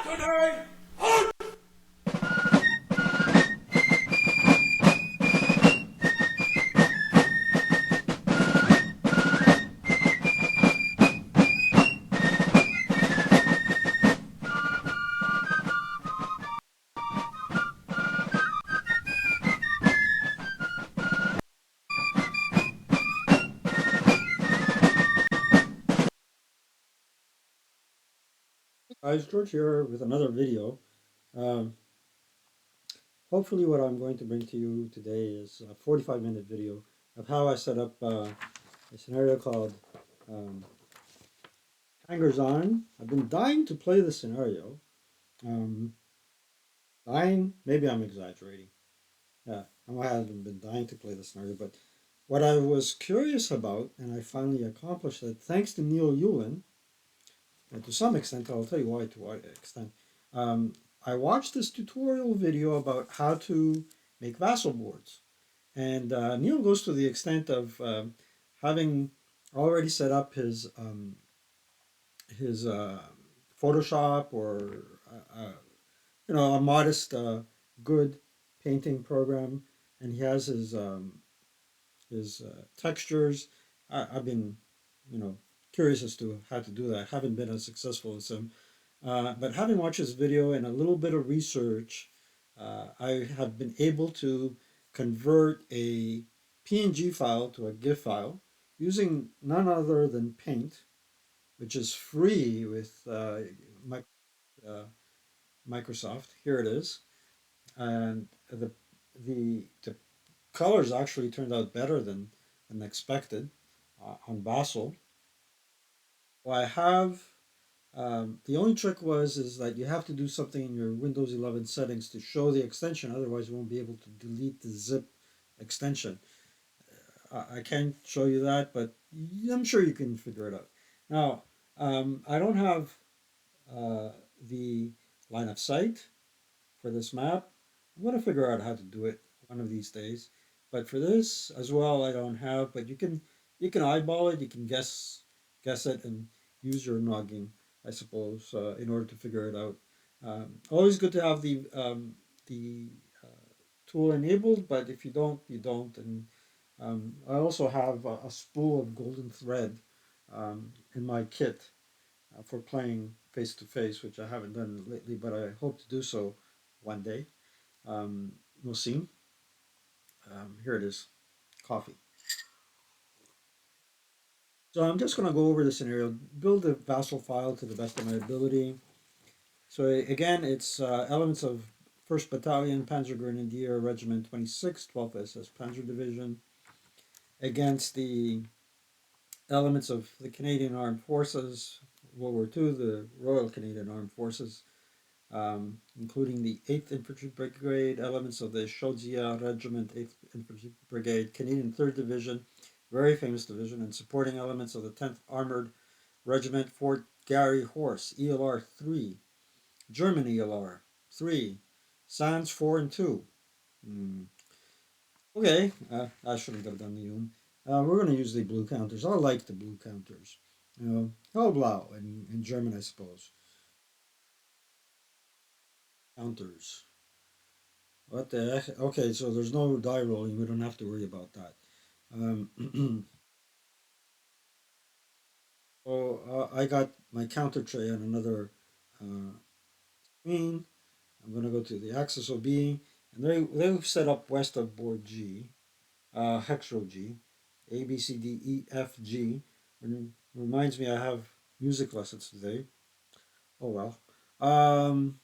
Today, halt! Guys, George here with another video. Um, Hopefully what I'm going to bring to you today is a 45-minute video of how I set up a scenario called um, Hangars On. I've been dying to play the scenario. Um, Dying, maybe I'm exaggerating. Yeah, I haven't been dying to play the scenario, but what I was curious about, and I finally accomplished it, thanks to Neil Yulin, and to some extent, I'll tell you why to what extent. Um, I watched this tutorial video about how to make vassal boards. And Neil goes to the extent of having already set up his Photoshop or a modest good painting program, and he has his textures. I've been you know curious as to how to do that. I haven't been as successful as him, but having watched this video and a little bit of research, I have been able to convert a PNG file to a GIF file using none other than Paint, which is free with uh, Microsoft. Here it is, and the colors actually turned out better than expected on Basel. Well, I have the only trick is that you have to do something in your Windows 11 settings to show the extension. Otherwise, you won't be able to delete the zip extension. I can't show you that, but I'm sure you can figure it out. Now, I don't have uh, the line of sight for this map. I'm going to figure out how to do it one of these days. But for this as well, I don't have. But you can eyeball it. You can guess it and use your noggin, I suppose, in order to figure it out. Always good to have the tool enabled, but if you don't, you don't. And I also have a spool of golden thread in my kit for playing face to face, which I haven't done lately, but I hope to do so one day. We'll see. Here it is, coffee. So I'm just going to go over the scenario, build a vassal file to the best of my ability. So again, it's elements of 1st Battalion, Panzer Grenadier Regiment 26, 12th SS Panzer Division, against the elements of the Canadian Armed Forces, World War II, the Royal Canadian Armed Forces, including the 8th Infantry Brigade, elements of the Shodzia Regiment, 8th Infantry Brigade, Canadian 3rd Division, very famous division, and supporting elements of the 10th Armored Regiment, Fort Garry Horse, ELR 3, German ELR 3, Sands 4 and 2. Mm. Okay, I shouldn't have done the UN. We're going to use the blue counters. I like the blue counters. Hellblau in German, I suppose. Counters. What the heck? Okay, so there's no die rolling. We don't have to worry about that. Um, I got my counter tray on another uh, screen. I'm going to go to the axis OB, and they've set up west of board G, hex row G, A, B, C, D, E, F, G. And reminds me I have music lessons today. Oh well. Um,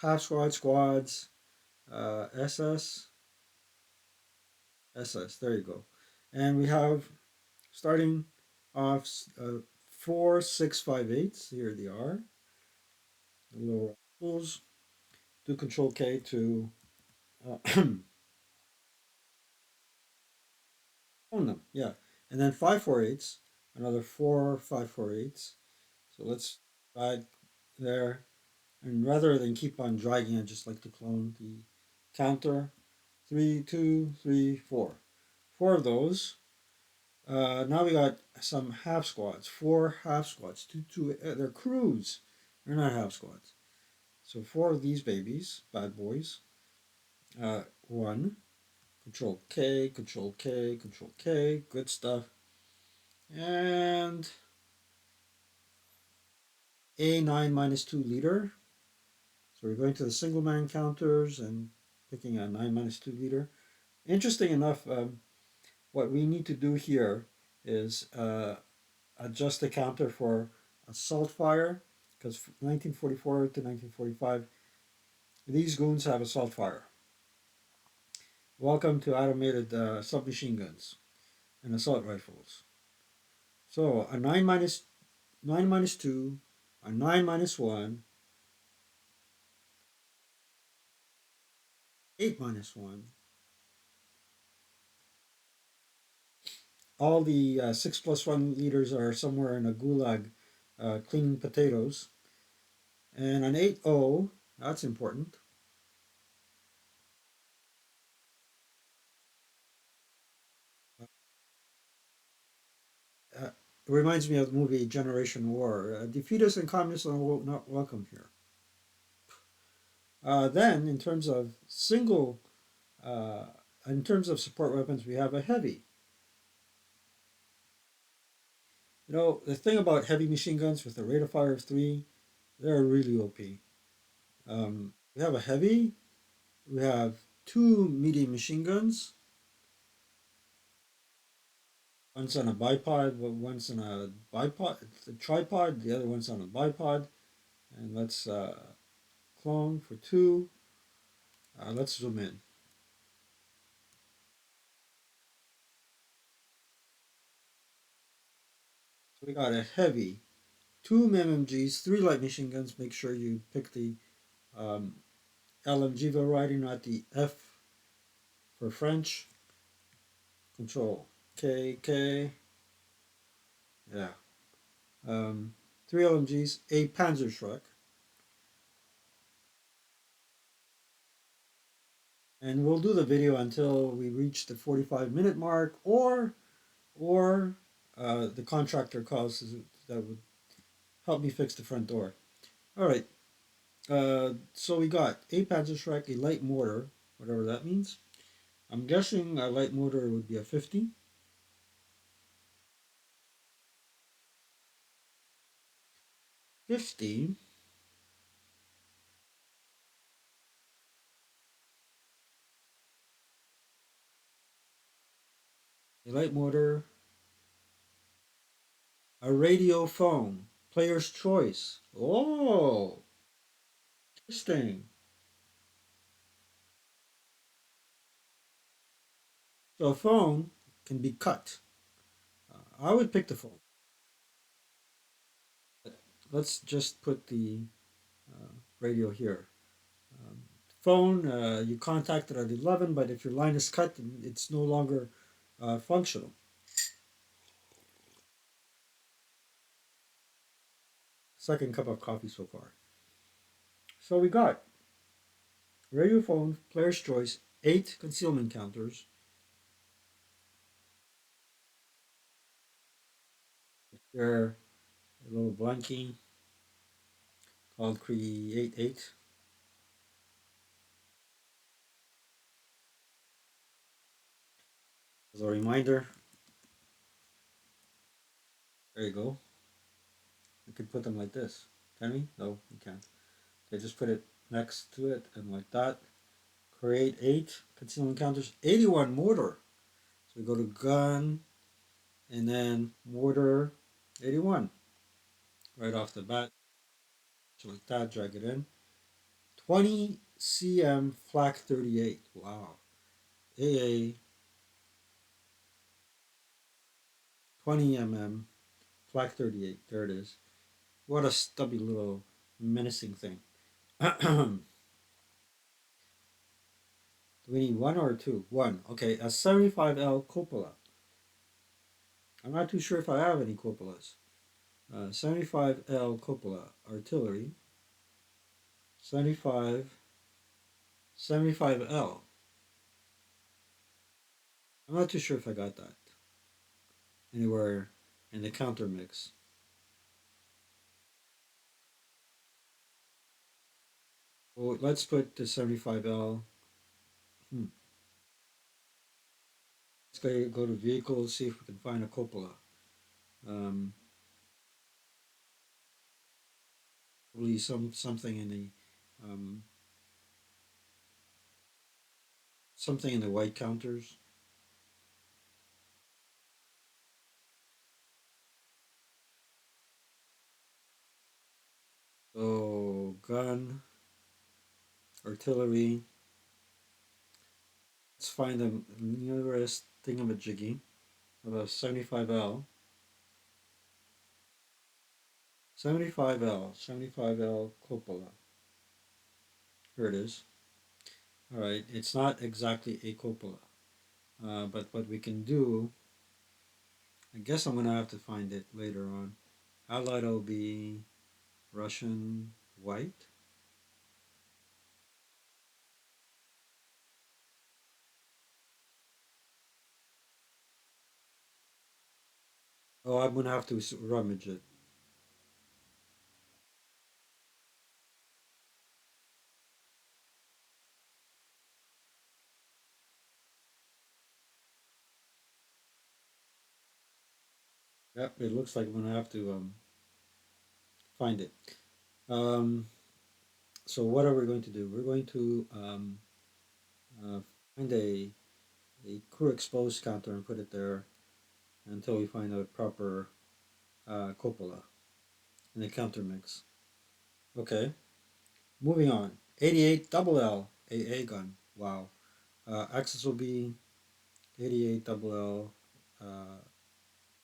Half squads, SS, SS. There you go. And we have starting off 4, 6, 5, 8. Here they are. The lower tools. Do Control K to own them. Yeah. And then 5, 4, 8s. Another 4, 5, 4, 8s. So let's drag there. And rather than keep on dragging, I just like to clone the counter. 3, 2, 3, 4. Four of those. Now we got some half squads. Four half squads. They're crews. They're not half squads. So four of these babies, bad boys. One, Control K, Control K, Control K, good stuff. And A9 minus 2 liter. So we're going to the single man counters and picking a 9 minus 2 liter. Interesting enough, what we need to do here is adjust the counter for assault fire because 1944 to 1945, these goons have assault fire. Welcome to automated submachine guns and assault rifles. So a 9 minus 2, a 9 minus 1, 8 minus 1. All the 6 plus 1 liters are somewhere in a gulag cleaning potatoes. And an 8-0, that's important. It reminds me of the movie Generation War. Defeatists and communists are not welcome here. Then, uh, in terms of support weapons, we have a heavy. You know, the thing about heavy machine guns with a rate of fire of 3, they're really OP. We have a heavy, we have two medium machine guns. One's on a bipod, one's on a bipod, a tripod, the other one's on a bipod. And let's clone for two. Let's zoom in. So we got a heavy, two MMGs, three light machine guns. Make sure you pick the um, LMG variety, not the F for French. Control K, K. Yeah. Three LMGs, a Panzerschreck. And we'll do the video until we reach the 45-minute mark, or the contractor calls that would help me fix the front door. All right. So we got a Panzerschreck, a light mortar, whatever that means. I'm guessing a light mortar would be a 50. 50. A light mortar, a radio phone, player's choice. Oh, interesting. So a phone can be cut. I would pick the phone. Let's just put the radio here. Um, Phone, you contacted at 11, but if your line is cut, it's no longer functional. Second cup of coffee so far. So we got radio phone, player's choice, 8 concealment counters. They're a little blanking called Create 8. As a reminder, there you go. We could put them like this. Can we? No, we can't. Okay, just put it next to it and like that. Create 8 concealment counters, 81 mortar. So we go to gun and then mortar 81 right off the bat. So like that, drag it in. 20 cm flak 38. Wow. AA 20 mm flak 38. There it is. What a stubby little menacing thing. Do we need one or two? One. Okay, a 75L cupola. I'm not too sure if I have any cupolas. 75L cupola artillery. 75, 75L. I'm not too sure if I got that anywhere in the counter mix. Well, let's put the 75L. Hmm. Let's go to vehicles, see if we can find a cupola. Um, Probably something in the um, something in the white counters. So gun, artillery. Let's find the nearest thingamajiggy of a 75L. 75L cupola. Here it is. All right, it's not exactly a cupola, but what we can do, I guess I'm gonna have to find it later on. Allied will be Russian white. Oh, I'm gonna have to rummage it. Yep, it looks like I'm gonna have to find it. Um, so what are we going to do? We're going to uh, find a crew exposed counter and put it there until we find a proper cupola and a counter mix. Okay, moving on. 88 double L AA gun. Wow. Axis will be 88 double L,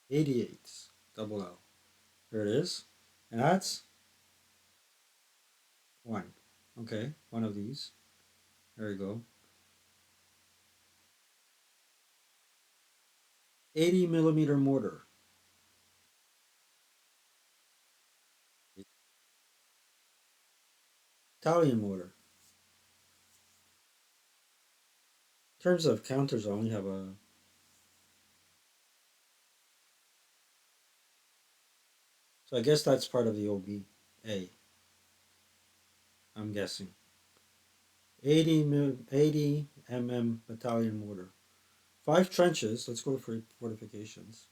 88 double L. There it is. And that's one. Okay, one of these. There you go. 80 millimeter mortar. Italian mortar. In terms of counters, I only have a. So I guess that's part of the OBA, I'm guessing. 80 mm battalion mortar. Five trenches. Let's go for fortifications.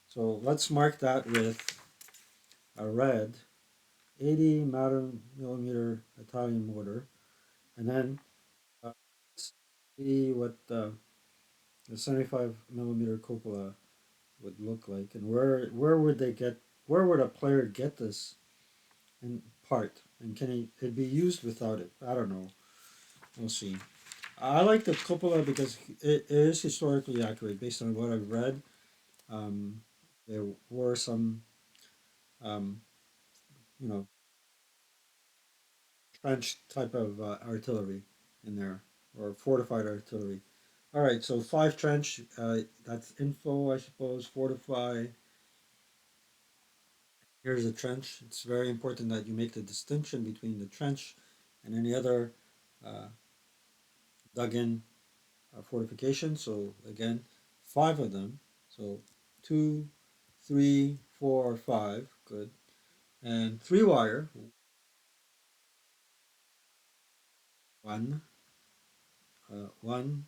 So let's mark that with a red 80 millimeter Italian mortar. And then let's see what the 75 millimeter cupola would look like, and where would they get? Where would a player get this in part? And can it be used without it? I don't know. We'll see. I like the cupola because it is historically accurate based on what I've read. Um, there were some, um, you know, trench type of artillery in there, or fortified artillery. All right, so five trench. That's info, I suppose. Fortify. Here's a trench. It's very important that you make the distinction between the trench and any other uh, dug-in fortification. So again, five of them. So two, three, four, five. Good. And three wire. One, one,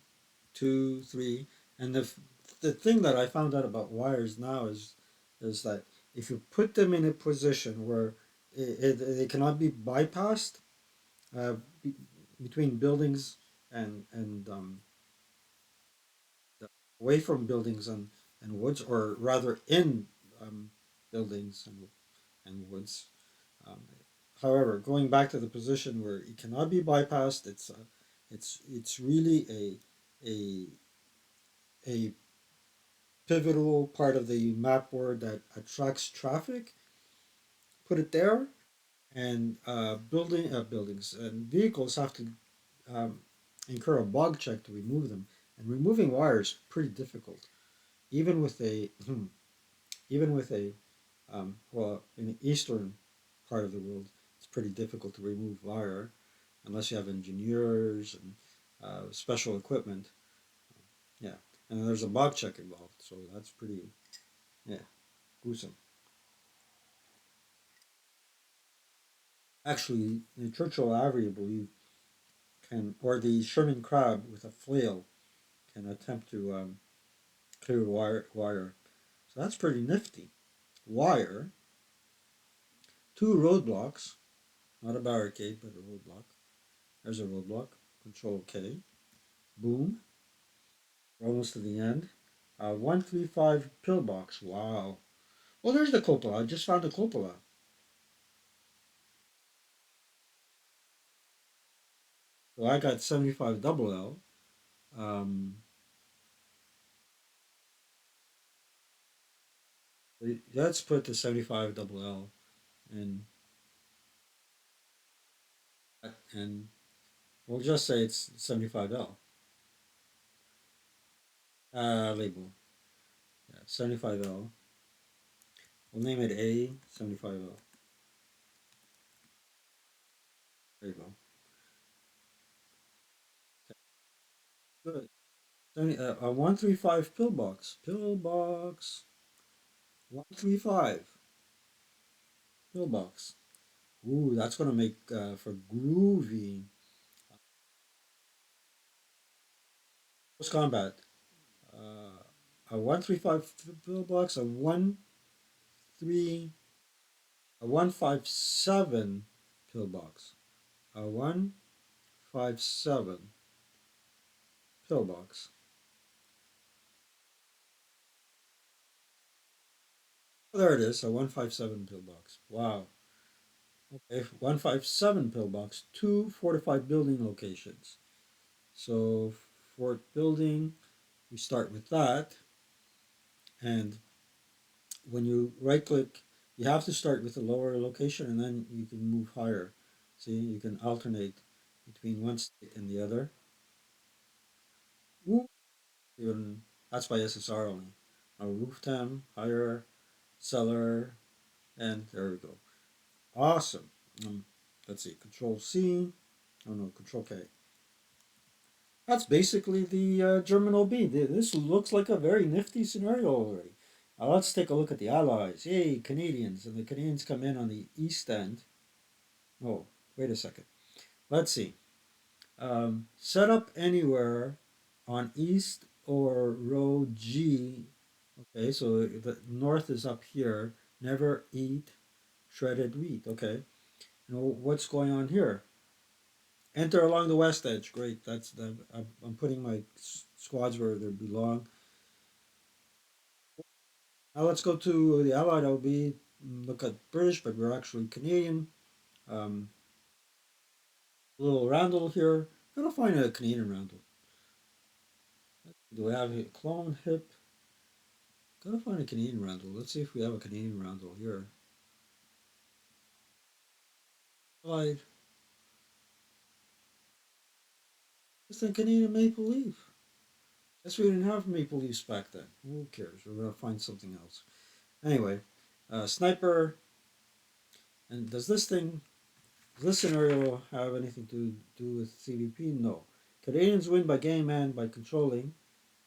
two, three. And the thing that I found out about wires now is that if you put them in a position where they cannot be bypassed, uh, be, between buildings and away from buildings and woods, or rather in um, buildings and woods. Um, However, going back to the position where it cannot be bypassed, it's really a a pivotal part of the map board that attracts traffic. Put it there, and buildings and vehicles have to um, incur a bog check to remove them. And removing wires is pretty difficult, even with a even with a well, in the eastern part of the world, it's pretty difficult to remove wire unless you have engineers and special equipment. Yeah, and there's a bog check involved, so that's pretty yeah gruesome. Actually, the Churchill Avery, I believe, can, or the Sherman crab with a flail can attempt to clear wire. So that's pretty nifty. Wire, two roadblocks, not a barricade, but a roadblock. There's a roadblock. Control K. Boom. We're almost to the end. 135 pillbox. Wow. Well, there's the cupola. I just found the cupola. So I got 75 double L. Um, let's put the 75 double L in, and we'll just say it's 75L. Label. Yeah, 75L. We'll name it A 75L. There you go. Good. 135 pillbox. Pillbox. 135 pillbox. Ooh, that's gonna make for groovy. Close combat. A 135 pillbox. A 157 pillbox. A 157 pillbox. Oh, there it is. A 157 pillbox. Wow. Okay, 157 pillbox. Two fortified building locations. So fort building. We start with that, and when you right click, you have to start with the lower location and then you can move higher. See, you can alternate between one state and the other. Woo! Even that's by SSR only. A roof tem, higher, cellar, and there we go. Awesome. Um, let's see, Control C. Oh no, Control K. That's basically the German OB. This looks like a very nifty scenario already. Let's take a look at the Allies. Yay, Canadians. And the Canadians come in on the east end. Oh, wait a second. Let's see. Set up anywhere on east or row G. Okay, so the north is up here. Never eat shredded wheat. Okay. You know what's going on here? Enter along the west edge. Great. That's the. I'm putting my squads where they belong. Now let's go to the Allied LB. Look at British, but we're actually Canadian. Um, little roundel here. Gotta find a Canadian roundel. Do we have a clone hip? Gotta find a Canadian roundel. Let's see if we have a Canadian roundel here. Allied. Just a Canadian maple leaf. Guess we didn't have maple leaves back then. Who cares? We're gonna find something else. Anyway, sniper. And does this scenario have anything to do with CVP? No. Canadians win by game and by controlling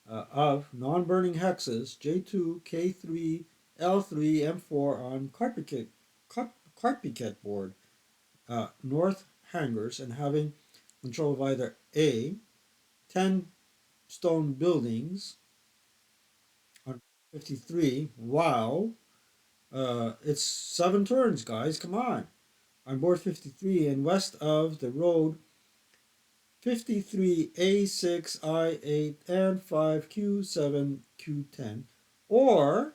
of non-burning hexes J2, K3, L3, M4 on carpiquet board, north hangars, and having control of either A, 10 stone buildings on 53. Wow. It's 7 turns, guys. Come on. On board 53 and west of the road 53, A6, I8, and 5, Q7, Q10. Or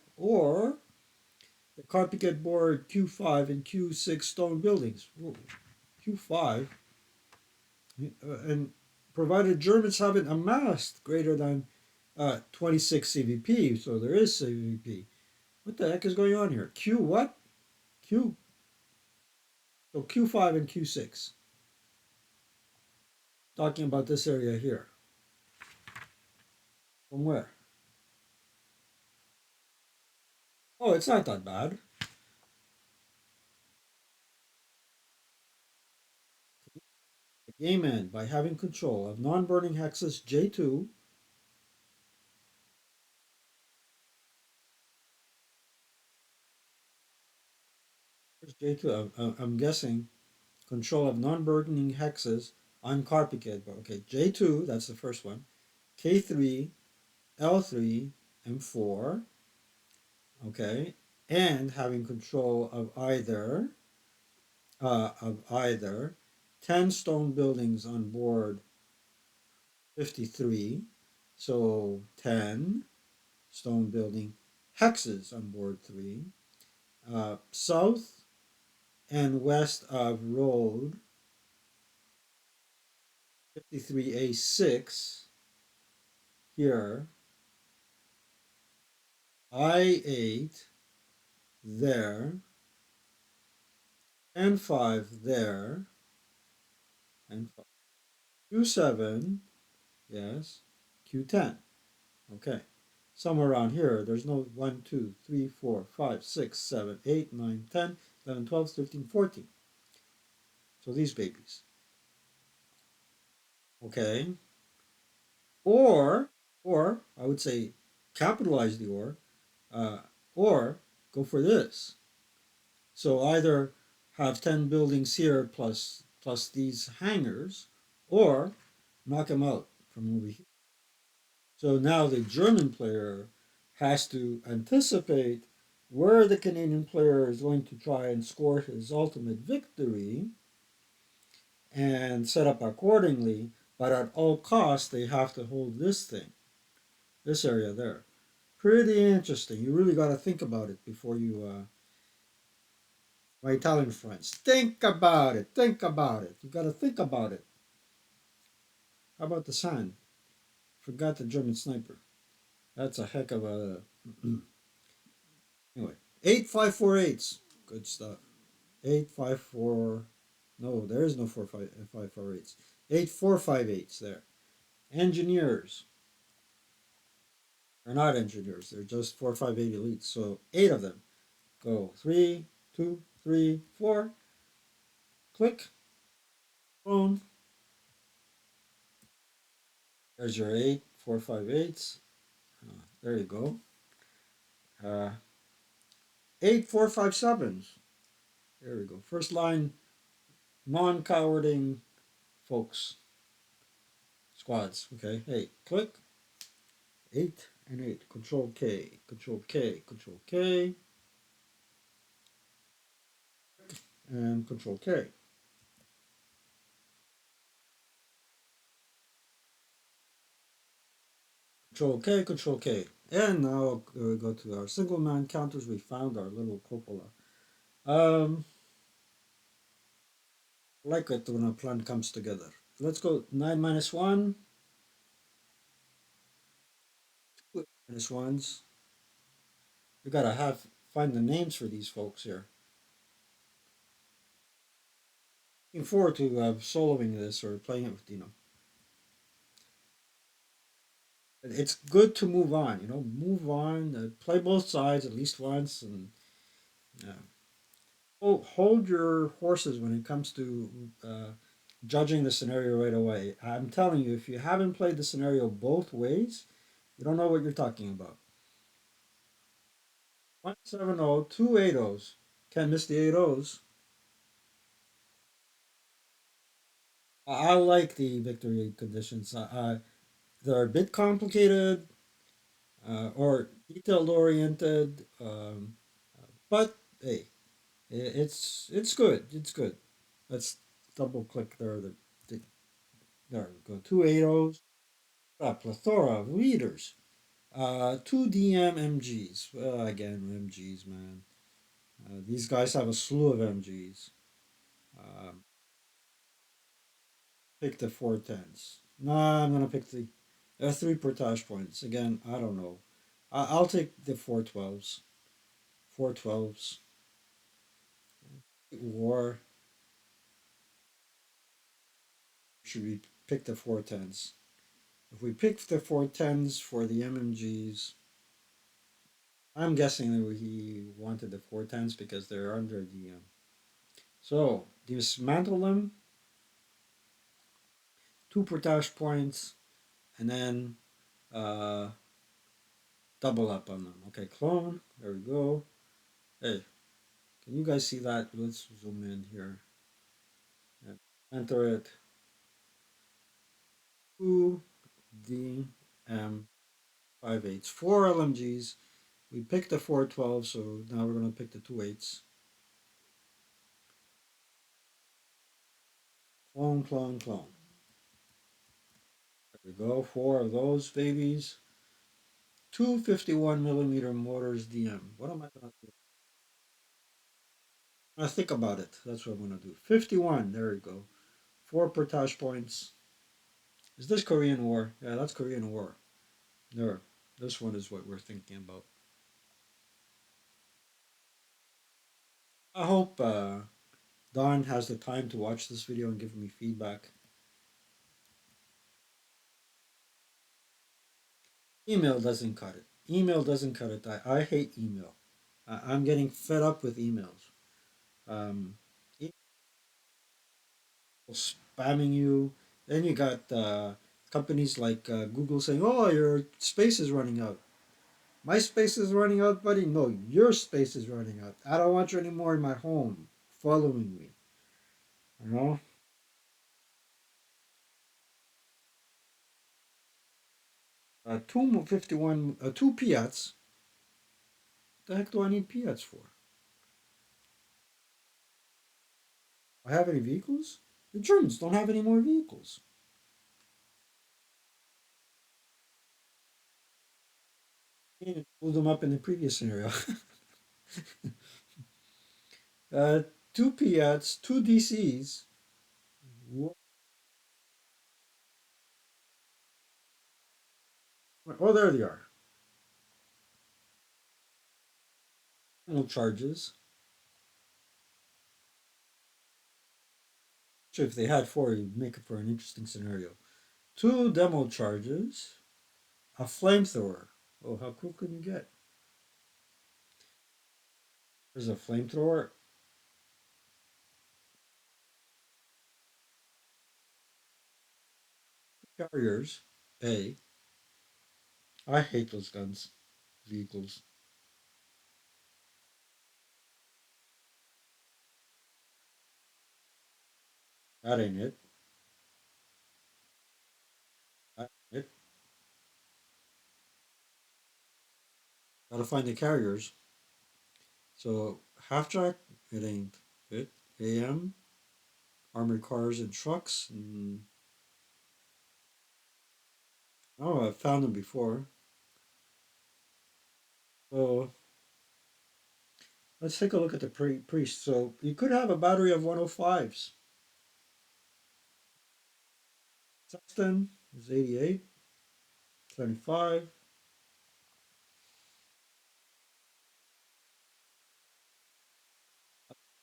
the carpet board Q5 and Q6 stone buildings. Whoa, Q5. And provided Germans haven't amassed greater than 26 CVP, so there is CVP. What the heck is going on here? Q what? Q. So Q5 and Q6. Talking about this area here. From where? Oh, it's not that bad. Amen. By having control of non-burning hexes J2. Where's J2? I'm guessing control of non-burgeoning hexes on Carpicad. Okay, J2, that's the first one. K3, L3, M4, okay, and having control of either 10 stone buildings on board 53, so 10 stone building hexes on board 3, south and west of road 53A6 here, I8 there, N5 there, and Q7, yes, Q10. Okay. Somewhere around here, there's no 1, 2, 3, 4, 5, 6, 7, 8, 9, 10, 11, 12, 13, 14. So these babies. Okay. Or, or I would say capitalize the uh, or go for this. So either have 10 buildings here plus these hangars, or knock them out from over here. So now the German player has to anticipate where the Canadian player is going to try and score his ultimate victory and set up accordingly. But at all costs, they have to hold this thing, this area there. Pretty interesting. You really got to think about it before you, my Italian friends, think about it. Think about it. You got to think about it. How about the sign? Forgot the German sniper. That's a heck of a. Anyway, 8548s. Good stuff. 854. No, there is no 548s. 8458s there. Engineers are not engineers. They're just 458 elites. So 8 of them. Go. 3, 2, 3, 4. Click. Boom. There's your 8 458s. There you go. 8457s. There we go. First line non cowarding folks. Squads. Okay. Hey, click. 8 and 8. Control K. Control K. Control K. And Control K. Control K. Control K. And now we go to our single man counters. We found our little cupola. Um, like it when a plan comes together. Let's go 9 minus 1. 2 minus 1s. We gotta find the names for these folks here. Looking forward to soloing this or playing it with It's good to move on. Move on. Play both sides at least once, and uh, hold your horses when it comes to judging the scenario right away. I'm telling you, if you haven't played the scenario both ways, you don't know what you're talking about. 170, two 8-0s. Can't miss the 8-0s. I like the victory conditions. They're a bit complicated or detailed oriented, but hey, it's good. It's good. Let's double click there. There we go. Two 8-0s. A plethora of leaders. Two DM MGs. Well, again, MGs, man. These guys have a slew of MGs. Um, pick the 410s. Nah, I'm gonna pick the 3 portage points. Again, I don't know. I'll take the 412s. 412s. Or should we pick the 410s? If we pick the 410s for the MMGs, I'm guessing that he wanted the 410s because they're under the. So, dismantle them, 2 portage points, and then uh, double up on them. Okay, clone. There we go. Hey, can you guys see that? Let's zoom in here. Enter it. 2DM 5/8. Four LMGs. We picked the 412, so now we're going to pick the 2/8. Clone, clone, clone. There we go. Four of those babies. Two 51 millimeter mortars DM. What am I going to do? I think about it. That's what I'm going to do. 51. There we go. Four portage points. Is this Korean War? Yeah, that's Korean War. There. This one is what we're thinking about. I hope Don has the time to watch this video and give me feedback. Email doesn't cut it. Email doesn't cut it. I hate email. I'm getting fed up with emails. Um, Email spamming you. Then you got companies like Google saying, "Oh, your space is running out." My space is running out, buddy. No, your space is running out. I don't want you anymore in my home, following me. You know, two 51, two Piats. The heck do I need Piats for? I have any vehicles? The Germans don't have any more vehicles. You blew them up in the previous scenario. uh, two Piats, two DCs. Oh, there they are. No charges. Sure, if they had four, you'd make it for an interesting scenario. Two demo charges. A flamethrower. Oh, how cool can you get? There's a flamethrower. Carriers. A. I hate those guns. Vehicles. That ain't it. That ain't it. Gotta find the carriers. So half track, it ain't it. AM, armored cars and trucks. Oh, I've found them before. So let's take a look at the priest. So you could have a battery of 105s. Sexton is 88, 75.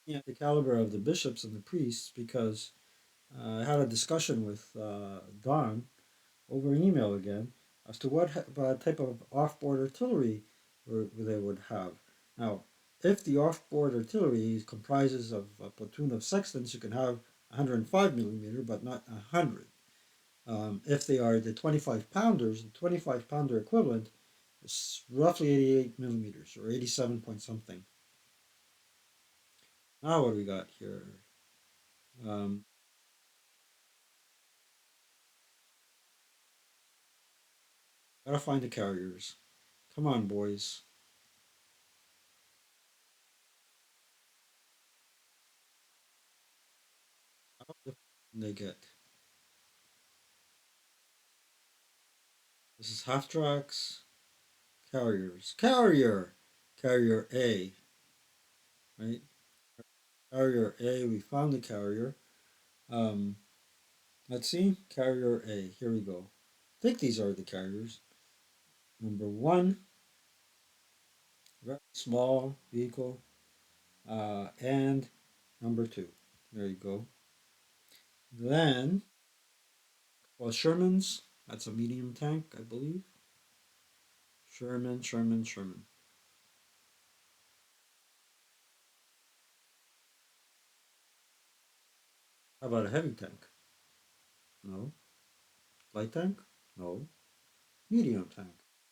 Yeah, the caliber of the bishops and the priests because I had a discussion with Don over email again as to what type of off-board artillery they would have. Now, if the off-board artillery comprises of a platoon of sextants, you can have 105 millimeter, but not 100. If they are the 25 pounders, the 25 pounder equivalent is roughly 88 millimeters or 87 point something. Now, what do we got here? Um, Gotta find the carriers. Come on, boys. How the they get? This is half tracks. Carriers. Carrier A, right? Carrier A. We found the carrier. Um, let's see. Carrier A. Here we go. I think these are the carriers. Number one, very small vehicle. And number two. There you go. Then, well, Sherman's. That's a medium tank, I believe. Sherman. How about a heavy tank? No. Light tank? No. Medium tank.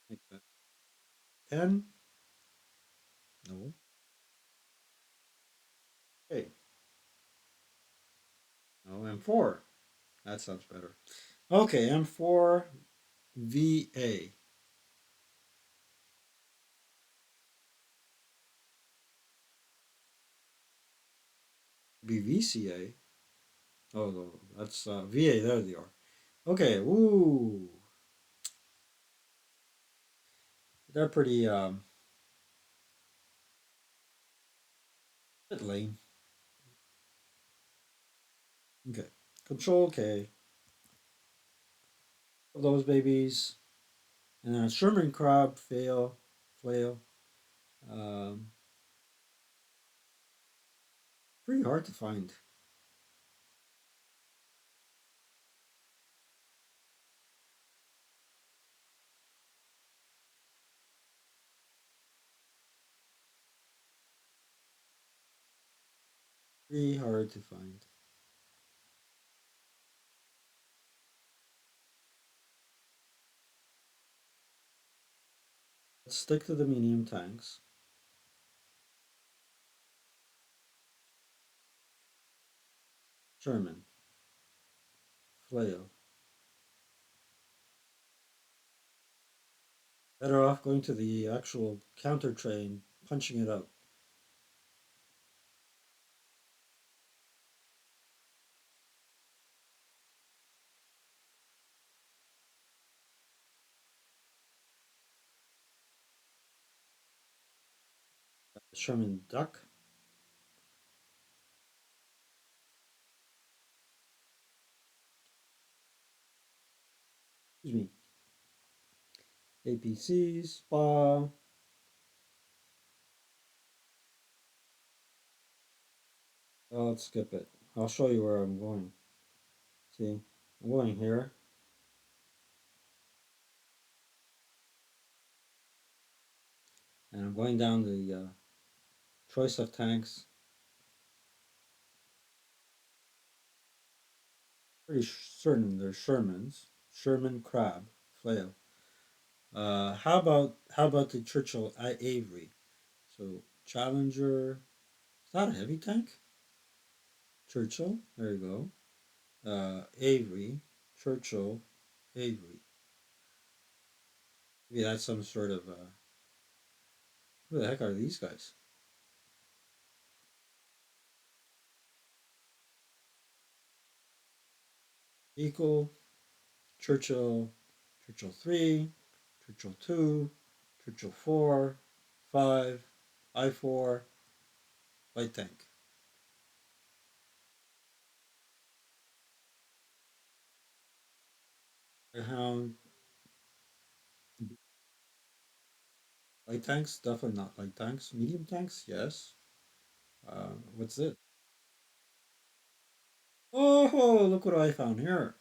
Makes sense. 10? No. Okay. No, M4. That sounds better. Okay, M4 VA. Be VCA. Oh, no, that's VA. There they are. Okay. Ooh, they're pretty bit lame. Okay. Control K of those babies, and then a Sherman crab fail, flail. Um, Pretty hard to find. Pretty hard to find. Let's stick to the medium tanks. Sherman, flail. Better off going to the actual counter train, punching it out. Sherman duck. Excuse me. APCs, spa. Let's skip it. I'll show you where I'm going. See, I'm going here, and I'm going down the choice of tanks. Pretty certain they're Shermans. Sherman crab, flail. How about the Churchill Avery? So Challenger. Is that a heavy tank? Churchill. There you go. Avery. Churchill. Avery. Maybe that's some sort of. Who the heck are these guys? Equal. Churchill. Churchill 3. Churchill 2. Churchill 4. 5. I4. Light tank. Greyhound. Light tanks? Definitely not light tanks. Medium tanks? Yes. What's it? Oh, look what I found here.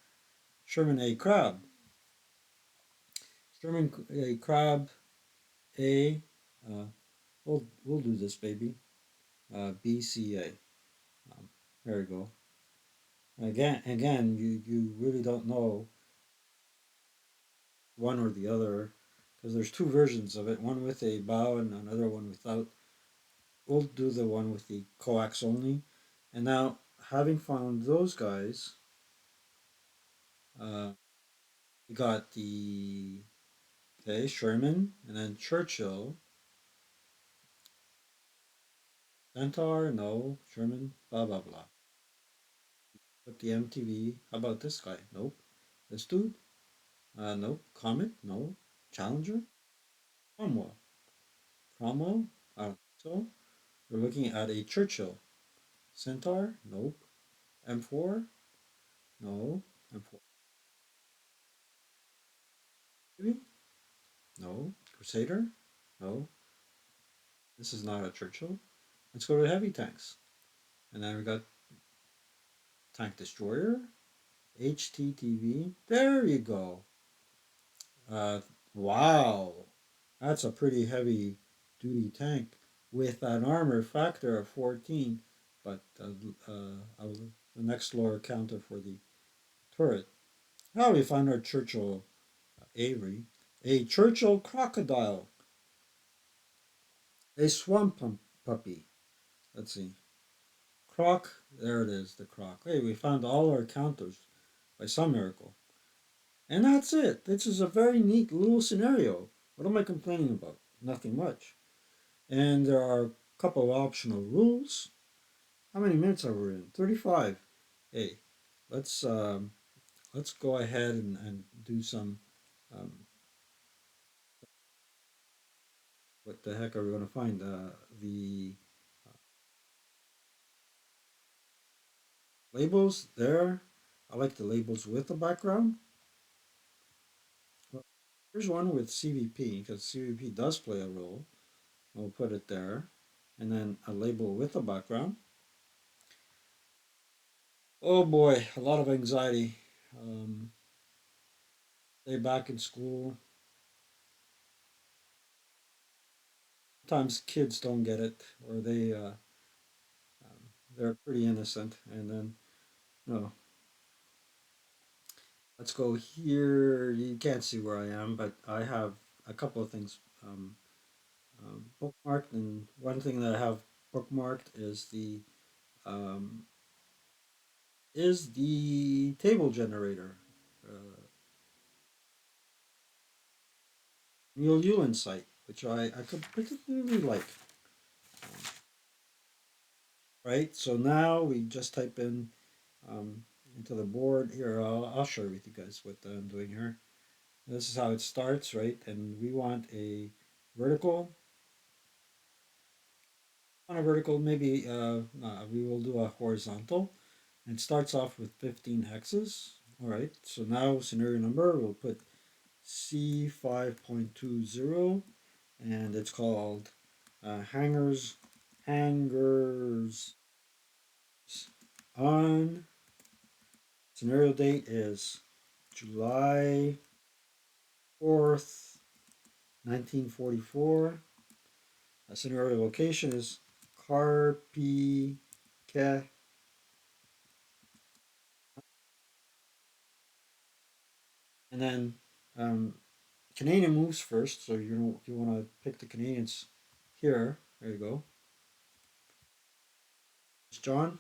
Sherman A. Crab. Sherman A. Crab A. Uh, we'll do this, baby. BCA. Um, there you go. Again, you really don't know one or the other because there's two versions of it. One with a bow and another one without. We'll do the one with the coax only. And now, having found those guys, uh, we got the okay Sherman and then Churchill. Centaur, no. Sherman, blah blah blah. Put the MTV. How about this guy? Nope. This dude? Nope. Comet? No. Challenger? Cromwell. Cromwell? I don't think so. We're looking at a Churchill. Centaur? Nope. M4? No. M4. Maybe? No. Crusader? No. This is not a Churchill. Let's go to heavy tanks. And then we got Tank Destroyer. HTTV. There you go. Uh, wow. That's a pretty heavy duty tank with an armor factor of 14, but the next lower counter for the turret. Now we find our Churchill Avery, a Churchill crocodile, a swamp puppy. Let's see. Croc, there it is, the croc. Hey, we found all our counters by some miracle. And that's it. This is a very neat little scenario. What am I complaining about? Nothing much. And there are a couple of optional rules. How many minutes are we in? 35. Hey, let's um, let's go ahead and do some. Um, what the heck are we going to find? The labels there. I like the labels with the background. Well, here's one with CVP because CVP does play a role. We'll put it there. And then a label with a background. Oh boy, a lot of anxiety. Um, Day back in school. Sometimes kids don't get it, or they're pretty innocent. And then, no, let's go here. You can't see where I am, but I have a couple of things bookmarked. And one thing that I have bookmarked um, is the table generator, uh, Neil Ewan site, which I could particularly like. Right, so now we just type in um, into the board here. I'll share with you guys what I'm doing here. This is how it starts, right? And we want a vertical. On a vertical, maybe no, we will do a horizontal. It starts off with 15 hexes. All right, so now scenario number, we'll put C5.20, and it's called hangers, hangers on. Scenario date is July 4th, 1944. Scenario location is Carpique. And then um, Canadian moves first, so you want to pick the Canadians here. There you go. It's John.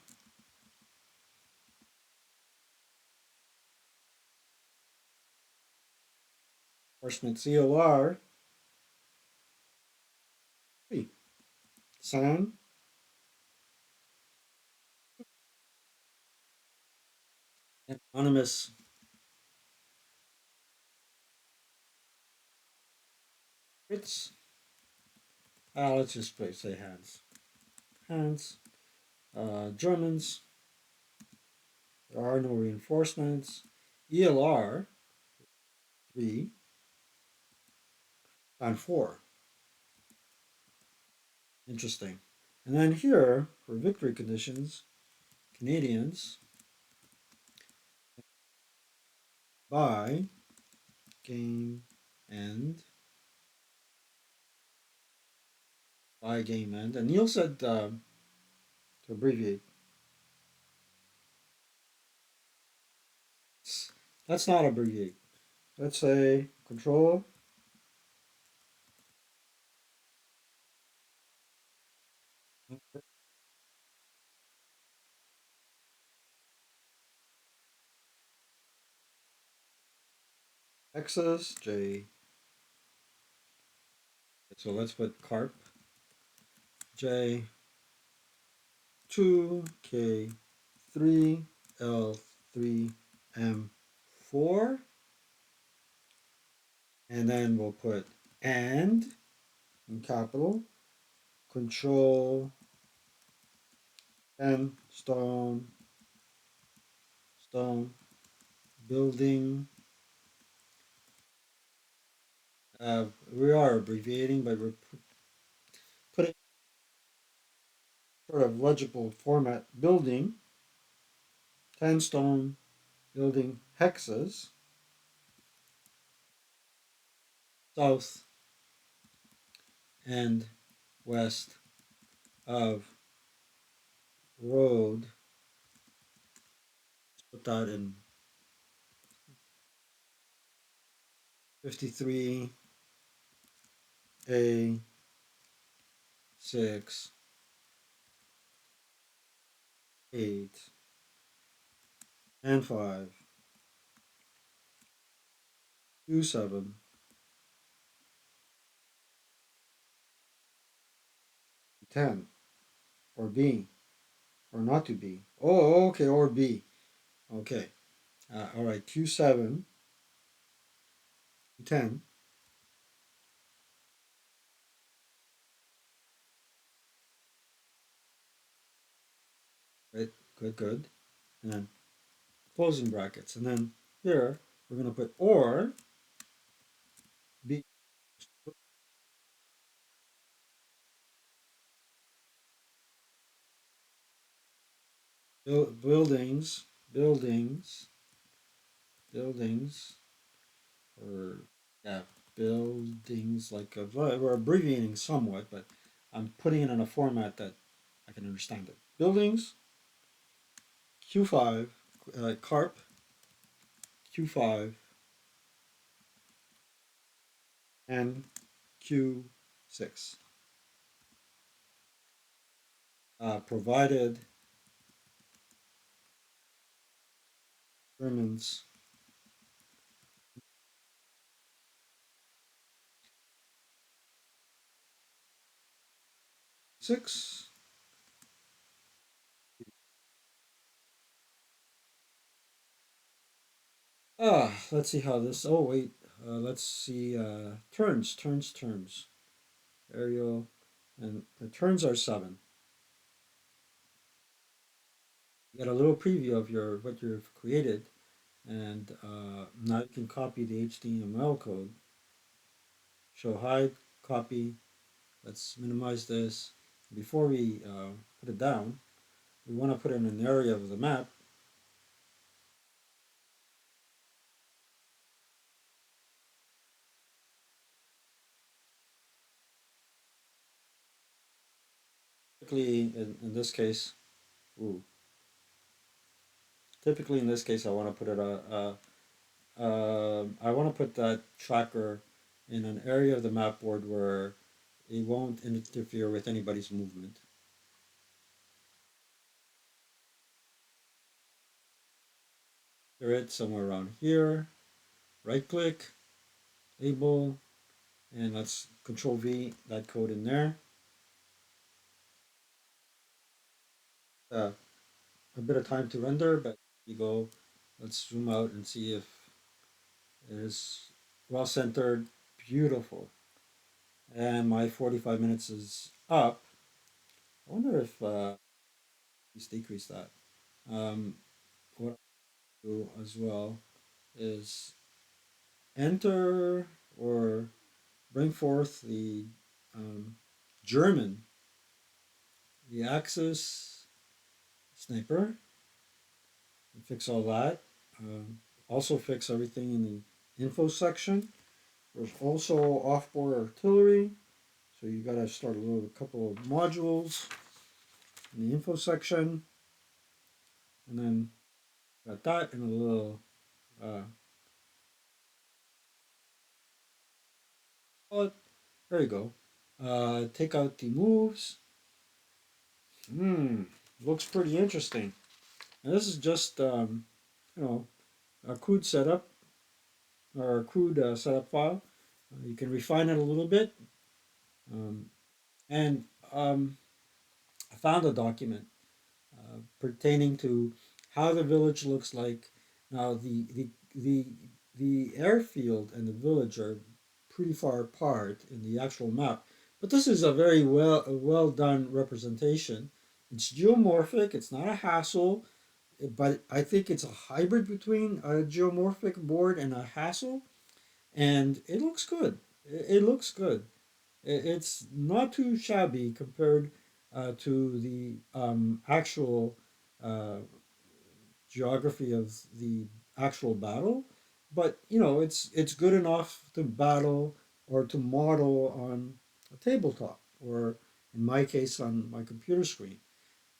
Horseman COR. Hey, San. Anonymous Fritz. Let's just say Hans. Hans. Germans. There are no reinforcements. ELR 3 and 4. Interesting. And then here, for victory conditions, Canadians by game end. By game end. And Neil said to abbreviate. Let's not abbreviate. Let's say control X's J. So let's put carp J 2 K 3 L 3 M 4. And then we'll put and in capital control and stone building. We are abbreviating, but we're putting sort of legible format building 10 stone building hexes south and west of road. Let's put that in 53A6 8, and 5, Q7, 10, or B, or not to B. Oh, okay, or B. Okay. All right, Q7, 10, right? Good, good. And then closing brackets. And then here, we're going to put or B, buildings, buildings, buildings, or yeah, buildings, like we're abbreviating somewhat, but I'm putting it in a format that I can understand it. Buildings, Q5, carp, Q5, and Q6. Provided Germans 6. Let's see how this. Oh wait, let's see. Turns. Aerial, and the turns are 7. You get a little preview of your what you've created, and now you can copy the HTML code. Show hide, copy. Let's minimize this. Before we put it down, we want to put it in an area of the map. Typically, in this case, ooh, typically in this case, I want to put it I want to put that tracker in an area of the map board where it won't interfere with anybody's movement. Put it somewhere around here. Right click, label, and let's Control V that code in there. Uh, a bit of time to render, but you go. Let's zoom out and see if it is well centered, beautiful. And my 45 minutes is up. I wonder if let's decrease that. What I do as well is enter or bring forth the um, German, the Axis sniper, and fix all that. Also fix everything in the info section. There's also off-board artillery, so you got to start a couple of modules in the info section, and then got that in a little. Uh, oh, there you go. Take out the moves. Hmm, looks pretty interesting. And this is just you know a crude setup or a crude setup file. You can refine it a little bit, um, and um, I found a document pertaining to how the village looks like. Now the the airfield and the village are pretty far apart in the actual map, but this is a well done representation. It's geomorphic. It's not a hassle, but I think it's a hybrid between a geomorphic board and a hassle, and it looks good. It looks good. It's not too shabby compared to the actual uh, geography of the actual battle, but you know it's good enough to battle or to model on a tabletop or in my case on my computer screen.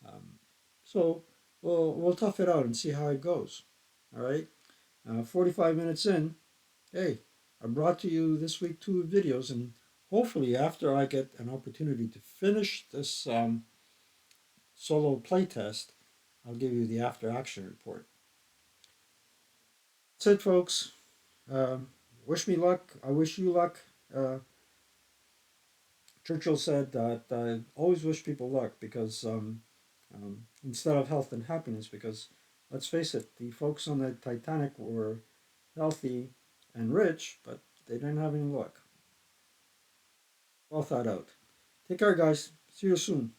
Um, so we'll tough it out and see how it goes. All right, 45 minutes in. Hey, I brought to you this week 2 videos, and hopefully, after I get an opportunity to finish this solo playtest, I'll give you the after action report. That's it, folks. Um, Wish me luck. I wish you luck. Uh, Churchill said that I always wish people luck because instead of health and happiness, because let's face it, the folks on the Titanic were healthy and rich, but they didn't have any luck. Well thought out. Take care, guys. See you soon.